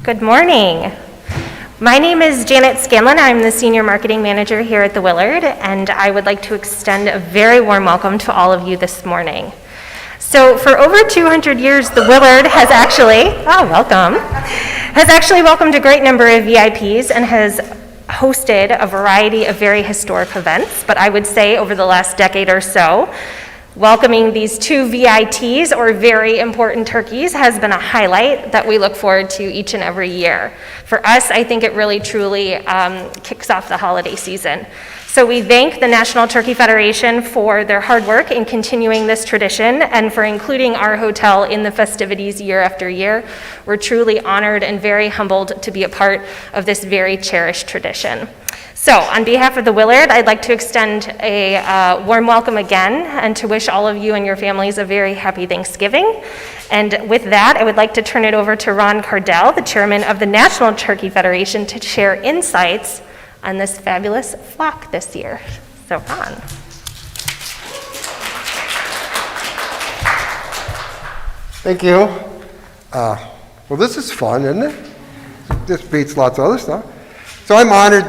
Good morning. My name is Janet Scanlon. I'm the Senior Marketing Manager here at the Willard, and I would like to extend a very warm welcome to all of you this morning. So for over 200 years, the Willard has actually welcomed a great number of VIPs and has hosted a variety of very historic events. But I would say over the last decade or so, welcoming these two VITs, or very important turkeys, has been a highlight that we look forward to each and every year. For us, I think it really truly kicks off the holiday season. So we thank the National Turkey Federation for their hard work in continuing this tradition and for including our hotel in the festivities year after year. We're truly honored and very humbled to be a part of this very cherished tradition. So on behalf of the Willard, I'd like to extend a warm welcome again and to wish all of you and your families a very happy Thanksgiving. And with that, I would like to turn it over to Ron Kardel, the chairman of the National Turkey Federation, to share insights on this fabulous flock this year. So Ron. Thank you. Well, this is fun, isn't it? This beats lots of other stuff. So I'm honored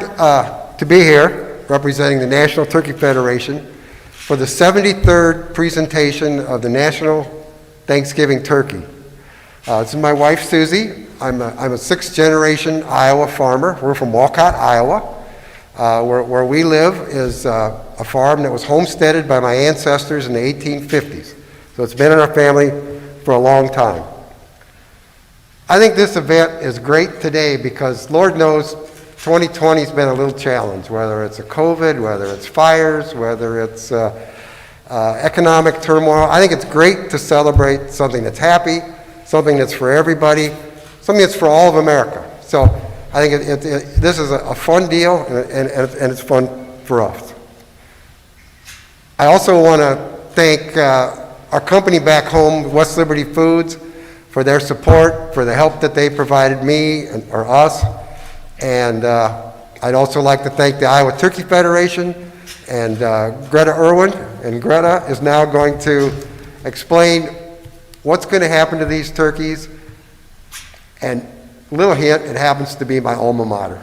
to be here representing the National Turkey Federation for the 73rd presentation of the National Thanksgiving Turkey. This is my wife, Susie. I'm a sixth-generation Iowa farmer. We're from Walcott, Iowa. Where we live is a farm that was homesteaded by my ancestors in the 1850s. So it's been in our family for a long time. I think this event is great today because Lord knows 2020 has been a little challenge, whether it's a COVID, whether it's fires, whether it's economic turmoil. I think it's great to celebrate something that's happy, something that's for everybody, something that's for all of America. So I think this is a fun deal, and it's fun for us. I also want to thank our company back home, West Liberty Foods, for their support, for the help that they provided me or us. And I'd also like to thank the Iowa Turkey Federation and Greta Irwin. And Greta is now going to explain what's going to happen to these turkeys. And little hint, it happens to be my alma mater.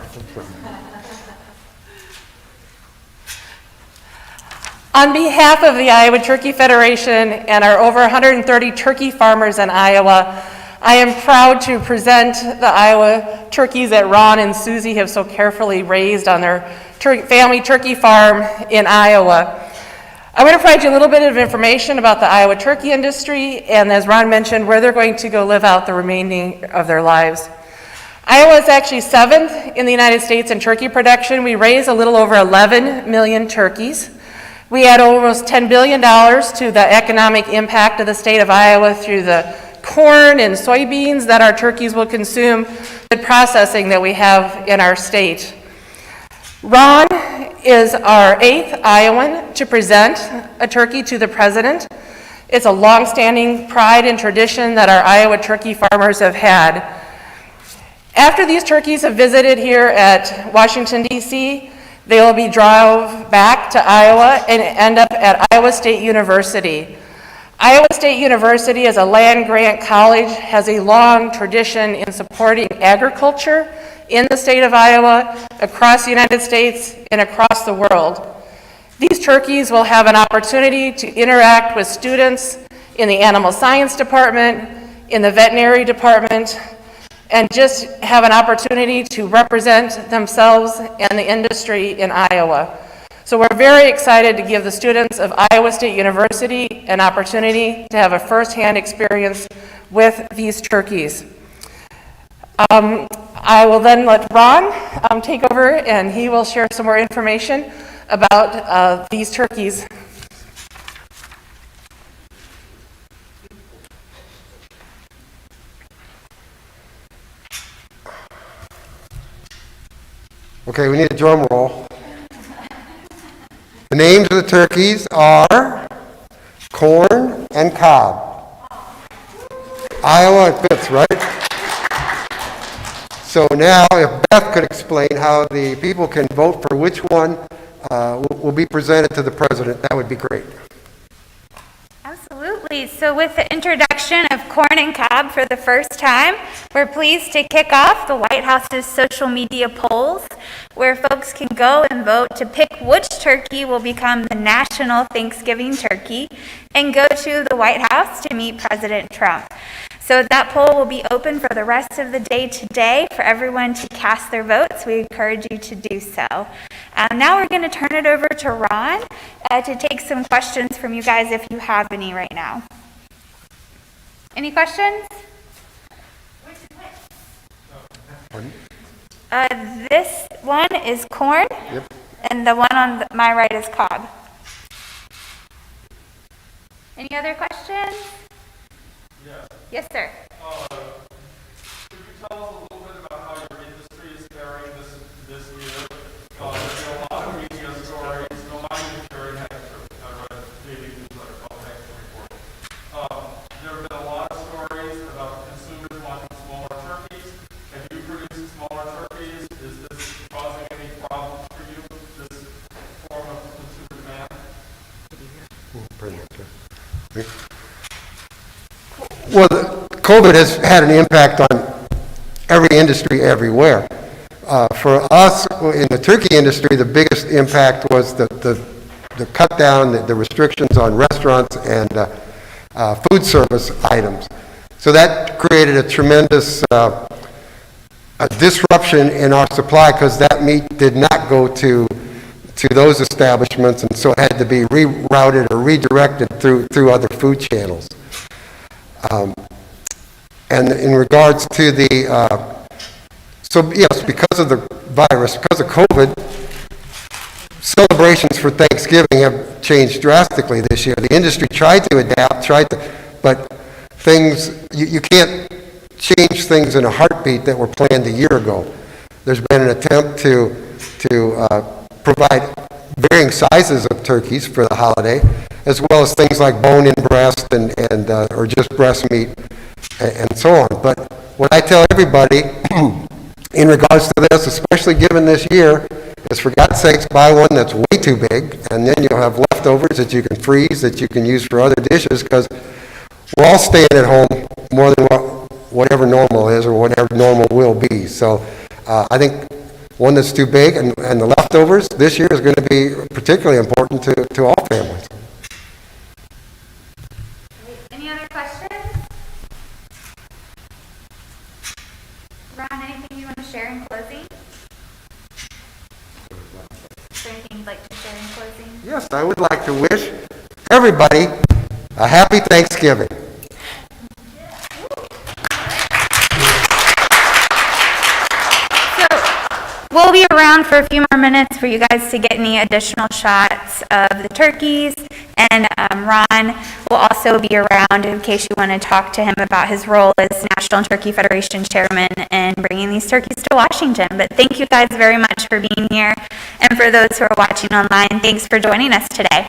On behalf of the Iowa Turkey Federation and our over 130 turkey farmers in Iowa, I am proud to present the Iowa turkeys that Ron and Susie have so carefully raised on their family turkey farm in Iowa. I want to provide you a little bit of information about the Iowa turkey industry, and as Ron mentioned, where they're going to go live out the remaining of their lives. Iowa is actually 7th in the United States in turkey production. We raise a little over 11 million turkeys. We add almost $10 billion to the economic impact of the state of Iowa through the corn and soybeans that our turkeys will consume, the processing that we have in our state. Ron is our 8th Iowan to present a turkey to the president. It's a long-standing pride and tradition that our Iowa turkey farmers have had. After these turkeys have visited here at Washington, D.C., they will be drove back to Iowa and end up at Iowa State University. Iowa State University, as a land-grant college, has a long tradition in supporting agriculture in the state of Iowa, across the United States, and across the world. These turkeys will have an opportunity to interact with students in the animal science department, in the veterinary department, and just have an opportunity to represent themselves and the industry in Iowa. So we're very excited to give the students of Iowa State University an opportunity to have a firsthand experience with these turkeys. I will then let Ron take over, and he will share some more information about these turkeys. Okay, we need a drum roll. The names of the turkeys are Corn and Cob. Iowa, it fits, right? So now, if Beth could explain how the people can vote for which one will be presented to the president, that would be great. Absolutely. Sweet. So with the introduction of corn and cob for the first time, we're pleased to kick off the White House's social media polls, where folks can go and vote to pick which turkey will become the national Thanksgiving turkey and go to the White House to meet President Trump. So that poll will be open for the rest of the day today for everyone to cast their votes. We encourage you to do so. Now we're going to turn it over to Ron to take some questions from you guys if you have any right now. Any questions? This one is corn, and the one on my right is cob. Any other questions? Yes. Yes, sir. Could you tell us a little bit about how your industry is faring this year? There's been a lot of media stories. No, my industry has a daily newsletter called Thanks Report. There have been a lot of stories about consumers wanting smaller turkeys. Have you produced smaller turkeys? Is this causing any problems for you, this form of consumer demand? Well, COVID has had an impact on every industry everywhere. For us in the turkey industry, the biggest impact was the cut down, the restrictions on restaurants and food service items. So that created a tremendous disruption in our supply because that meat did not go to those establishments, and so it had to be rerouted or redirected through other food channels. And in regards to so yes, because of the virus, because of COVID, celebrations for Thanksgiving have changed drastically this year. The industry tried to adapt, but things, you can't change things in a heartbeat that were planned a year ago. There's been an attempt to provide varying sizes of turkeys for the holiday, as well as things like bone-in breast and or just breast meat and so on. But what I tell everybody in regards to this, especially given this year, is for God's sakes, buy one that's way too big, and then you'll have leftovers that you can freeze, that you can use for other dishes, because we're all staying at home more than whatever normal is or whatever normal will be. So I think one that's too big and the leftovers this year is going to be particularly important to all families. Any other questions? Ron, anything you want to share in closing? Is there anything you'd like to share in closing? Yes, I would like to wish everybody a happy Thanksgiving. We'll be around for a few more minutes for you guys to get any additional shots of the turkeys, and Ron will also be around in case you want to talk to him about his role as National Turkey Federation Chairman and bringing these turkeys to Washington. But thank you guys very much for being here, and for those who are watching online, thanks for joining us today.